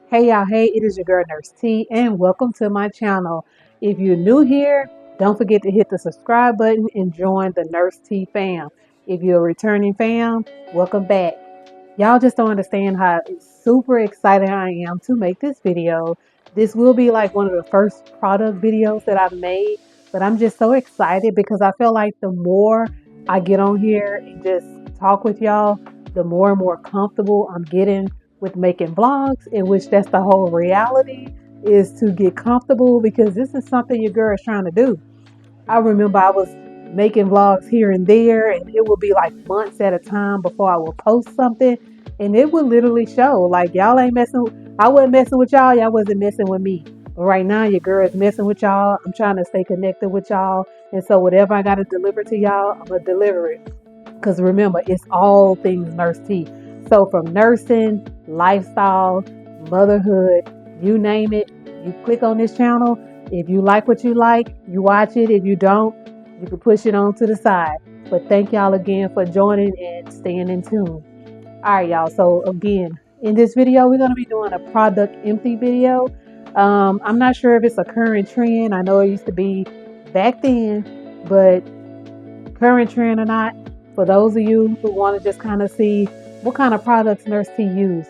Hey y'all, hey, it is your girl Nurse T, and welcome to my channel. If you're new here, don't forget to hit the subscribe button and join the Nurse T fam. If you're a returning fam, welcome back. Y'all just don't understand how super excited I am to make this video. This will be like one of the first product videos that I've made, but I'm just so excited because I feel like the more I get on here and just talk with y'all, the more and more comfortable I'm getting with making vlogs, in which that's the whole reality, is to get comfortable because this is something your girl is trying to do. I remember I was making vlogs here and there, and it would be like months at a time before I would post something, and it would literally show like y'all ain't messing. I wasn't messing with y'all. Y'all wasn't messing with me. But right now, your girl is messing with y'all. I'm trying to stay connected with y'all, and so whatever I got to deliver to y'all, I'm gonna deliver it. Because remember, it's all things Nurse T. So from nursing, lifestyle, motherhood, you name it, you click on this channel. If you like what you like, you watch it. If you don't, you can push it on to the side. But thank y'all again for joining and staying in tune. All right, y'all. So again, in this video, we're going to be doing a product empty video. I'm not sure if it's a current trend. I know it used to be back then, but current trend or not, for those of you who want to just kind of see what kind of products Nurse T use,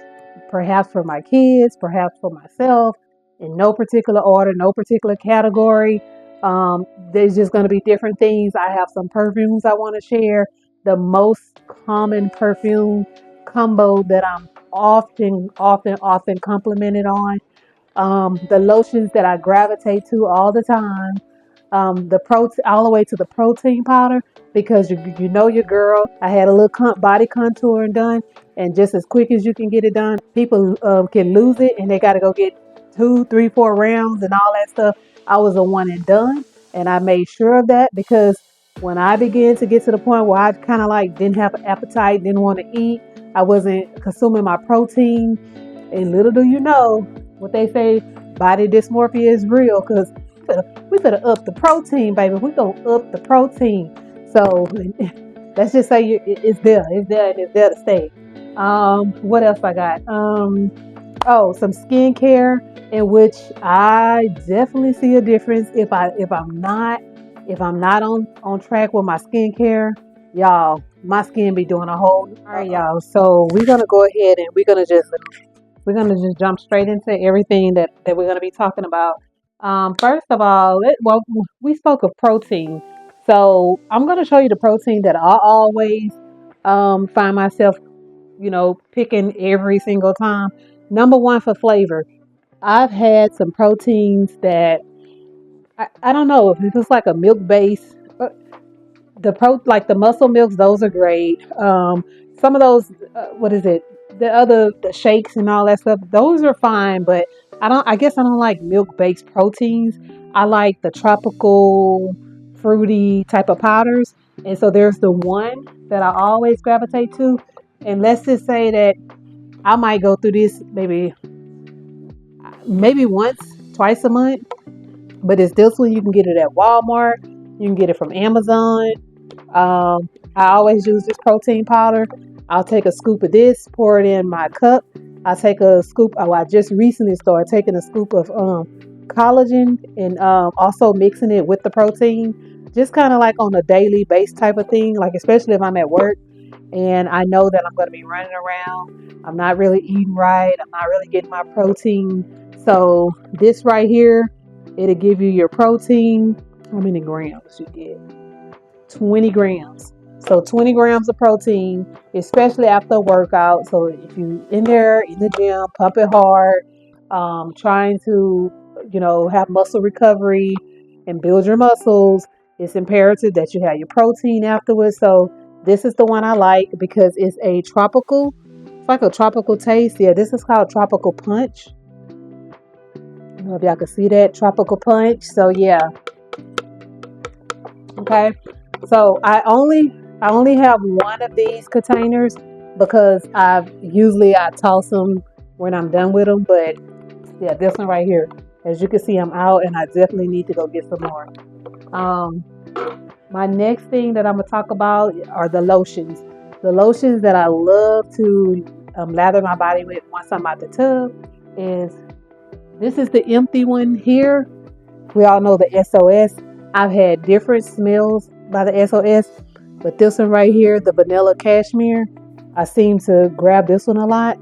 perhaps for my kids, perhaps for myself, in no particular order, no particular category. There's just going to be different things. I have some perfumes I want to share. The most common perfume combo that I'm often complimented on. The lotions that I gravitate to all the time, the protein, all the way to the protein powder, because you know your girl. I had a little body contouring done, and just as quick as you can get it done, people can lose it, and they got to go get 2, 3, 4 rounds and all that stuff. I was a one and done, and I made sure of that because when I began to get to the point where I kind of like didn't have an appetite, didn't want to eat, I wasn't consuming my protein, and little do you know, what they say, body dysmorphia is real because we could have upped the protein, baby. We gonna up the protein. So let's just say it's there. It's there and it's there to stay. What else I got? Some skincare in which I definitely see a difference if I'm not on track with my skincare, y'all. My skin be doing a whole. All right, y'all. So we're gonna go ahead and we're gonna just jump straight into everything that we're gonna be talking about. First of all, we spoke of protein, so I'm gonna show you the protein that I always find myself, picking every single time. Number one for flavor. I've had some proteins that I don't know if it's like a milk base. Like the muscle milks, those are great. Some of those, what is it? The shakes and all that stuff, those are fine. But I guess I don't like milk based proteins. I like the tropical, fruity type of powders. And so there's the one that I always gravitate to. And let's just say that I might go through this maybe once, twice a month. But it's this one. You can get it at Walmart. You can get it from Amazon. I always use this protein powder. I'll take a scoop of this, pour it in my cup. I take a scoop. Oh, I just recently started taking a scoop of collagen and also mixing it with the protein, just kind of like on a daily base type of thing. Like especially if I'm at work and I know that I'm going to be running around. I'm not really eating right. I'm not really getting my protein. So this right here, it'll give you your protein. How many grams you get? 20 grams. So 20 grams of protein, especially after a workout. So if you in there in the gym, pumping hard, trying to, have muscle recovery and build your muscles, it's imperative that you have your protein afterwards. So this is the one I like because it's it's like a tropical taste. Yeah, this is called Tropical Punch. I don't know if y'all can see that, Tropical Punch. So yeah, okay. So I only have one of these containers because I toss them when I'm done with them. But yeah, this one right here, as you can see, I'm out and I definitely need to go get some more. Um, my next thing that I'm gonna talk about are the lotions. The lotions that I love to lather my body with once I'm out the tub. is this is the empty one here. We all know the SOS. I've had different smells by the SOS, but this one right here, the vanilla cashmere, I seem to grab this one a lot.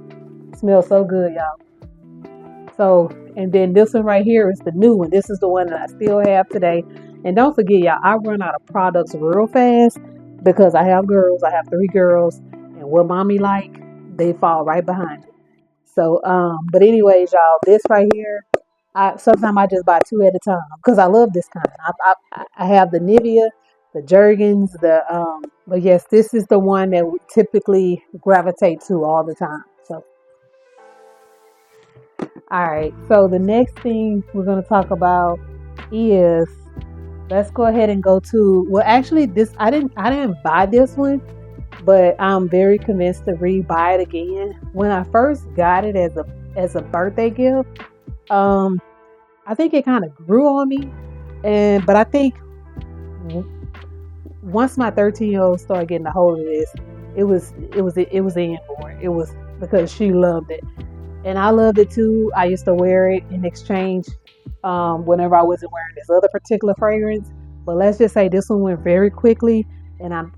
It smells so good, y'all. So, and then this one right here is the new one. This is the one that I still have today. And don't forget, y'all, I run out of products real fast because I have girls. I have 3 girls, and what mommy like, they fall right behind it. So, but anyways, y'all, this right here, I sometimes I just buy 2 at a time because I love this kind. I have the Nivea, the Jergens, but yes, this is the one that we typically gravitate to all the time. So, all right. So the next thing we're gonna talk about is let's go ahead and go to well, actually, this I didn't buy this one, but I'm very convinced to re-buy it again. When I first got it as a birthday gift, um, I think it kind of grew on me, and but I think once my 13-year-old started getting a hold of this, it was in for it. It was because she loved it, and I loved it too. I used to wear it in exchange whenever I wasn't wearing this other particular fragrance. But let's just say this one went very quickly, and I'm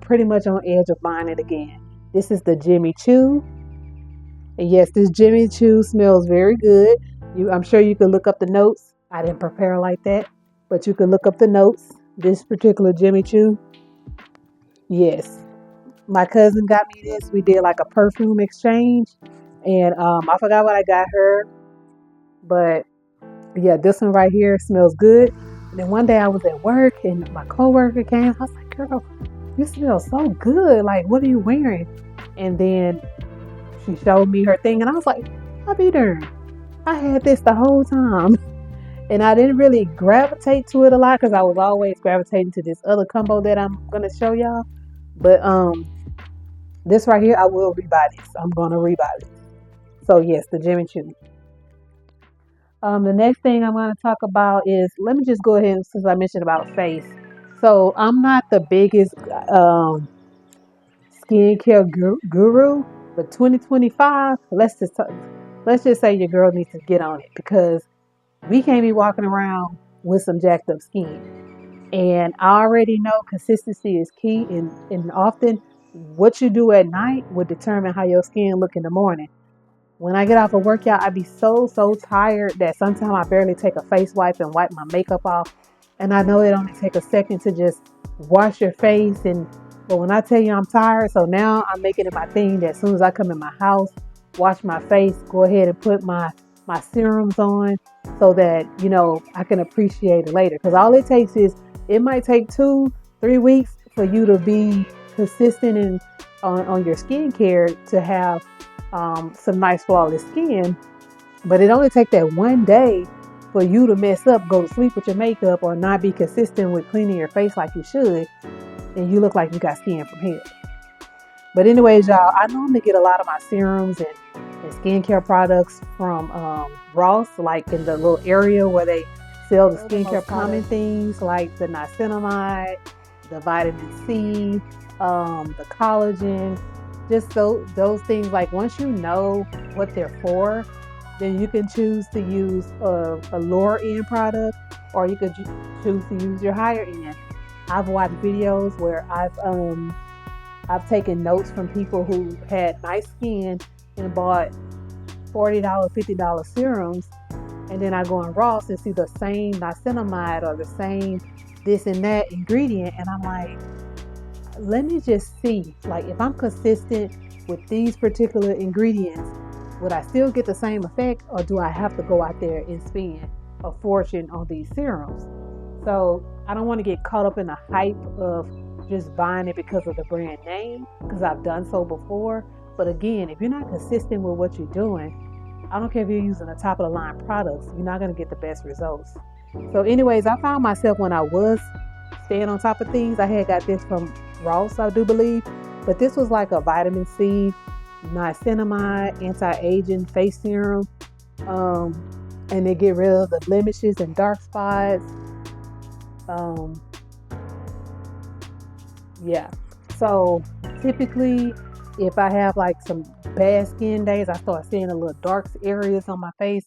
pretty much on edge of buying it again. This is the Jimmy Choo, and yes, this Jimmy Choo smells very good. I'm sure you could look up the notes. I didn't prepare like that, but you could look up the notes. This particular Jimmy Choo, yes, my cousin got me this. We did like a perfume exchange, and I forgot what I got her, but yeah, this one right here smells good. And then one day I was at work and my coworker came. I was like, "Girl, you smell so good. Like, what are you wearing?" And then she showed me her thing, and I was like, "I'll be darned. I had this the whole time." And I didn't really gravitate to it a lot because I was always gravitating to this other combo that I'm gonna show y'all. But this right here, I will rebuy this. I'm gonna rebuy this. So yes, the Jimmy Choo. The next thing I'm going to talk about is let me just go ahead since I mentioned about face. So I'm not the biggest skincare guru, but 2025, let's just say your girl needs to get on it because we can't be walking around with some jacked up skin. And I already know consistency is key, and often what you do at night will determine how your skin look in the morning. When I get off a workout, I be so tired that sometimes I barely take a face wipe and wipe my makeup off. And I know it only take a second to just wash your face. But when I tell you I'm tired, so now I'm making it my thing that as soon as I come in my house, wash my face, go ahead and put my serums on so that, I can appreciate it later. Because all it takes is, it might take 2-3 weeks for you to be consistent on your skincare to have some nice flawless skin, but it only takes that one day for you to mess up, go to sleep with your makeup, or not be consistent with cleaning your face like you should, and you look like you got skin from hell. But anyways, y'all, I normally get a lot of my serums and skincare products from Ross, like in the little area where they sell the skincare common things like the niacinamide, the vitamin C, the collagen, just those things. Like once you know what they're for, then you can choose to use a lower end product, or you could choose to use your higher end. I've watched videos where I've taken notes from people who had nice skin and bought $40, $50 serums, and then I go in Ross and see the same niacinamide or the same this and that ingredient, and I'm like, let me just see, like, if I'm consistent with these particular ingredients, would I still get the same effect, or do I have to go out there and spend a fortune on these serums? So I don't want to get caught up in the hype of just buying it because of the brand name, because I've done so before. But again, if you're not consistent with what you're doing, I don't care if you're using the top of the line products, you're not going to get the best results. So anyways, I found myself, when I was staying on top of things, I had got this from Ross, I do believe, but this was like a vitamin C, niacinamide, anti-aging face serum, and they get rid of the blemishes and dark spots. Yeah, so typically if I have like some bad skin days, I start seeing a little dark areas on my face.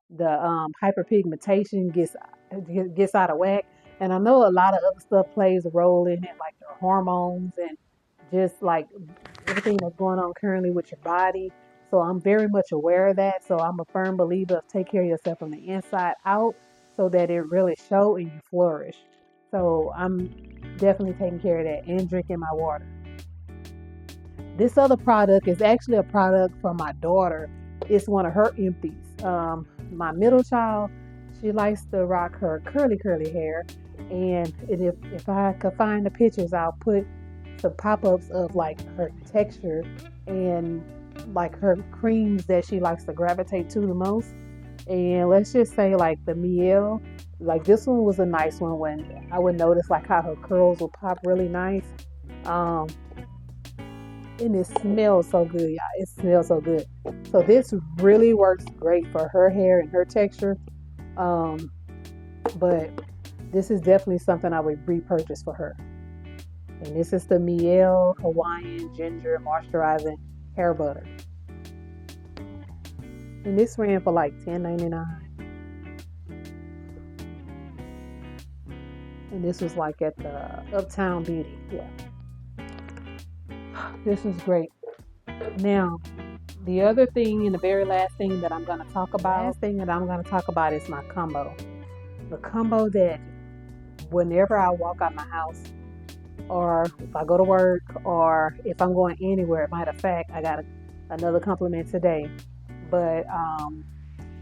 The hyperpigmentation gets out of whack, and I know a lot of other stuff plays a role in it, like your hormones and just like everything that's going on currently with your body. So I'm very much aware of that. So I'm a firm believer of take care of yourself from the inside out, so that it really show and you flourish. So I'm definitely taking care of that and drinking my water. This other product is actually a product from my daughter. It's one of her empties. My middle child, she likes to rock her curly hair. And if I could find the pictures, I'll put some pop-ups of like her texture and like her creams that she likes to gravitate to the most. And let's just say like the Miel, like this one was a nice one when I would notice like how her curls will pop really nice. Um, and it smells so good, y'all. It smells so good. So this really works great for her hair and her texture. Um, but this is definitely something I would repurchase for her. And this is the Miel Hawaiian Ginger Moisturizing Hair Butter. And this ran for like $10.99. And this was like at the Uptown Beauty. Yeah. This was great. Now, the other thing and the very last thing that I'm going to talk about, is my combo. The combo that whenever I walk out my house, or if I go to work, or if I'm going anywhere, matter of fact, I got another compliment today, but I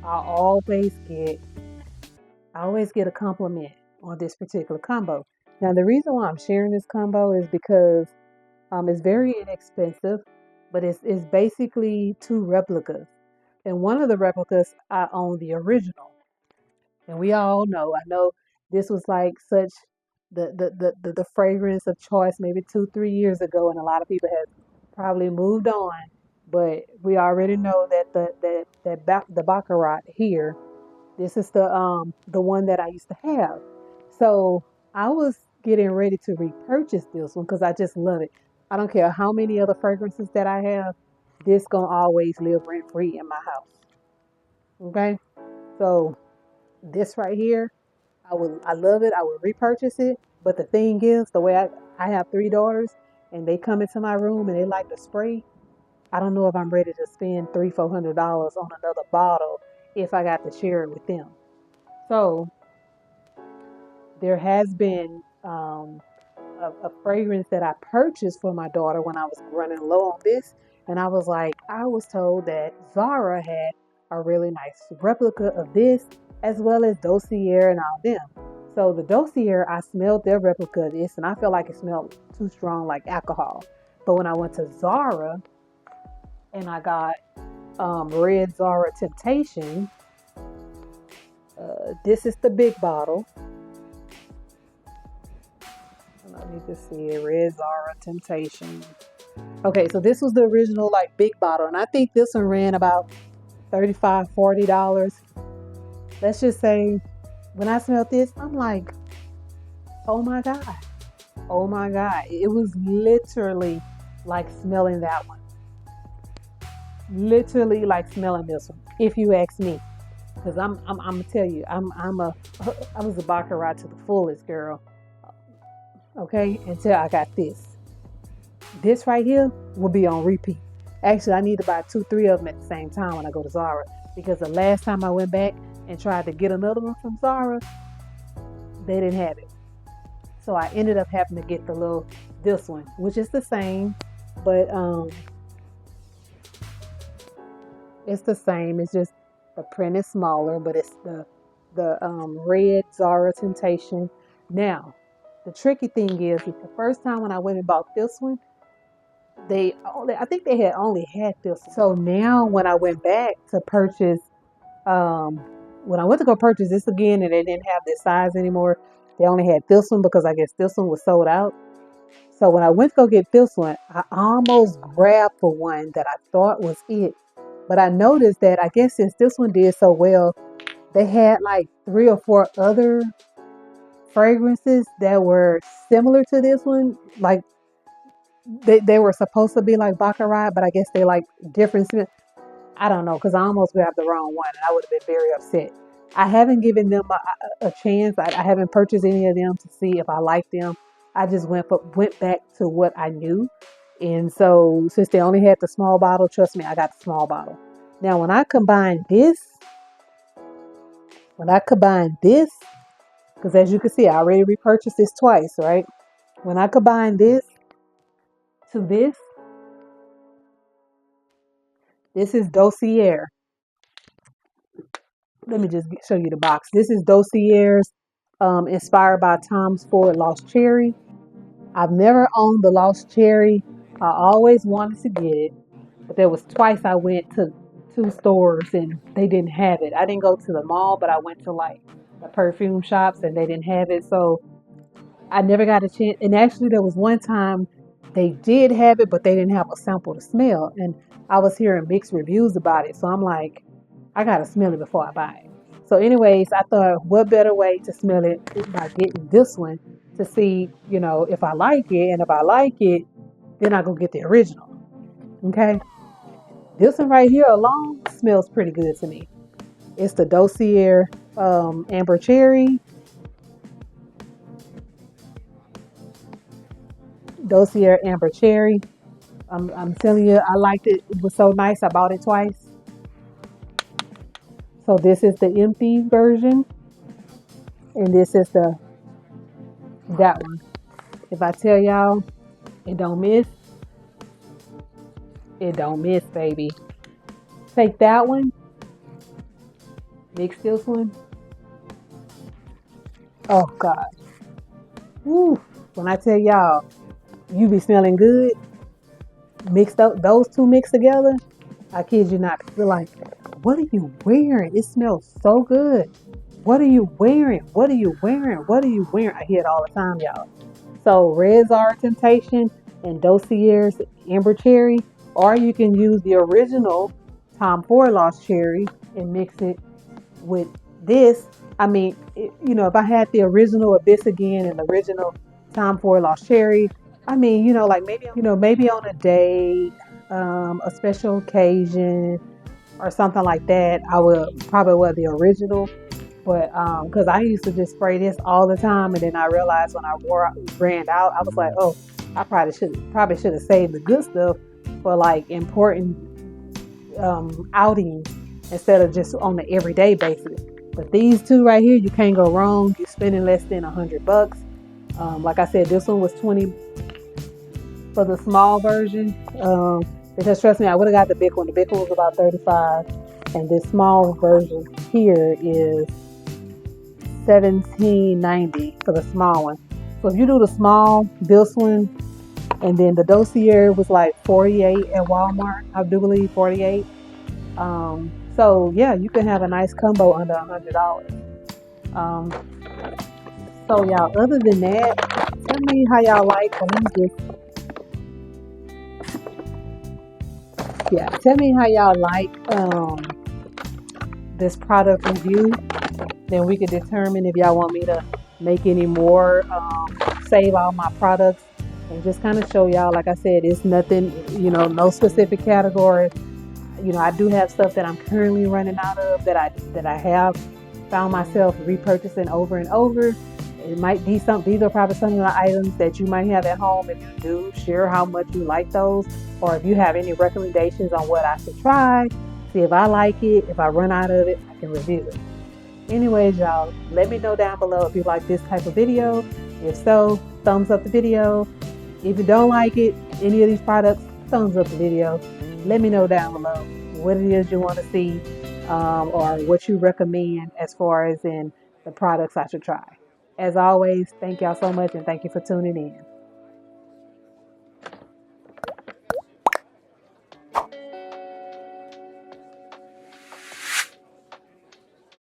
always get a compliment on this particular combo. Now, the reason why I'm sharing this combo is because it's very inexpensive, but it's basically two replicas. And one of the replicas, I own the original. And we all know, I know this was like such the fragrance of choice maybe 2, 3 years ago, and a lot of people have probably moved on. But we already know that the Baccarat here, this is the one that I used to have. So I was getting ready to repurchase this one because I just love it. I don't care how many other fragrances that I have, this gonna always live rent free in my house. Okay, so this right here, I love it. I would repurchase it. But the thing is, the way I have 3 daughters, and they come into my room and they like to spray. I don't know if I'm ready to spend $300-400 on another bottle if I got to share it with them. So there has been a fragrance that I purchased for my daughter when I was running low on this, and I was like, I was told that Zara had a really nice replica of this, as well as Dossier and all them. So the Dossier, I smelled their replica of this, and I felt like it smelled too strong, like alcohol. But when I went to Zara and I got Red Zara Temptation, this is the big bottle. Let me just see it. Red Zara Temptation. Okay, so this was the original like big bottle, and I think this one ran about $35-40. Let's just say when I smelled this, I'm like, oh my God. Oh my God. It was literally like smelling that one. Literally like smelling this one, if you ask me. Because I'm gonna tell you, I was a baccarat to the fullest, girl. Okay, until I got this. This right here will be on repeat. Actually, I need to buy 2, 3 of them at the same time when I go to Zara, because the last time I went back and tried to get another one from Zara, they didn't have it. So I ended up having to get this one, which is the same, but it's the same. It's just the print is smaller, but it's the red Zara Temptation. Now, the tricky thing is the first time when I went and bought this one, I think they had only had this one. So now when I went back to purchase, um, when I went to go purchase this again, and they didn't have this size anymore, they only had this one because I guess this one was sold out. So when I went to go get this one, I almost grabbed for one that I thought was it. But I noticed that I guess since this one did so well, they had like 3 or 4 other fragrances that were similar to this one. Like They were supposed to be like Baccarat, but I guess they like different. I don't know, because I almost grabbed the wrong one and I would have been very upset. I haven't given them a chance. I haven't purchased any of them to see if I like them. I just went back to what I knew. And so since they only had the small bottle, trust me, I got the small bottle. Now when I combine this, because as you can see, I already repurchased this twice, right? When I combine this to this is Dossier. Let me just show you the box. This is Dossier's, inspired by Tom's Ford Lost Cherry. I've never owned the Lost Cherry. I always wanted to get it, but there was twice I went to two stores and they didn't have it. I didn't go to the mall, but I went to like the perfume shops and they didn't have it. So I never got a chance. And actually, there was one time they did have it, but they didn't have a sample to smell. And I was hearing mixed reviews about it. So I'm like, I got to smell it before I buy it. So, anyways, I thought, what better way to smell it by getting this one to see, if I like it. And if I like it, then I go get the original. Okay. This one right here alone smells pretty good to me. It's the Dossier Amber Cherry. Dossier Amber Cherry. I'm telling you, I liked it. It was so nice. I bought it twice. So this is the empty version, and this is that one. If I tell y'all, it don't miss. It don't miss, baby. Take that one, mix this one. Oh God. Woo. When I tell y'all, you be smelling good. Mixed up those two mixed together. I kid you not. You're like, what are you wearing? It smells so good. What are you wearing? What are you wearing? What are you wearing? I hear it all the time, y'all. So Red Czar Temptation and Dossier's Amber Cherry, or you can use the original Tom Ford Lost Cherry and mix it with this. I mean, if I had the original Abyss again and the original Tom Ford Lost Cherry, I mean, like maybe on a date, a special occasion or something like that, I would probably wear the original. But because I used to just spray this all the time, and then I realized when I ran out, I was like, oh, I probably should have saved the good stuff for like important outings instead of just on the everyday basis. But these two right here, you can't go wrong. You're spending less than $100. Like I said, this one was 20 for the small version. Because trust me, I would have got the big one. The big one was about 35, and this small version here is 17.90 for the small one. So if you do the small, this one, and then the Dossier was like 48 at Walmart. I do believe 48. So yeah, you can have a nice combo under $100. Um, so y'all, other than that, tell me how y'all like. Tell me how y'all like this product review. Then we can determine if y'all want me to make any more, save all my products, and just kind of show y'all. Like I said, it's nothing, no specific category. I do have stuff that I'm currently running out of that I have found myself repurchasing over and over. It might be these are probably some of the items that you might have at home. If you do, share how much you like those, or if you have any recommendations on what I should try. See if I like it. If I run out of it, I can review it. Anyways, y'all, let me know down below if you like this type of video. If so, thumbs up the video. If you don't like it, any of these products, thumbs up the video. Let me know down below what it is you want to see, or what you recommend as far as in the products I should try. As always, thank y'all so much, and thank you for tuning in.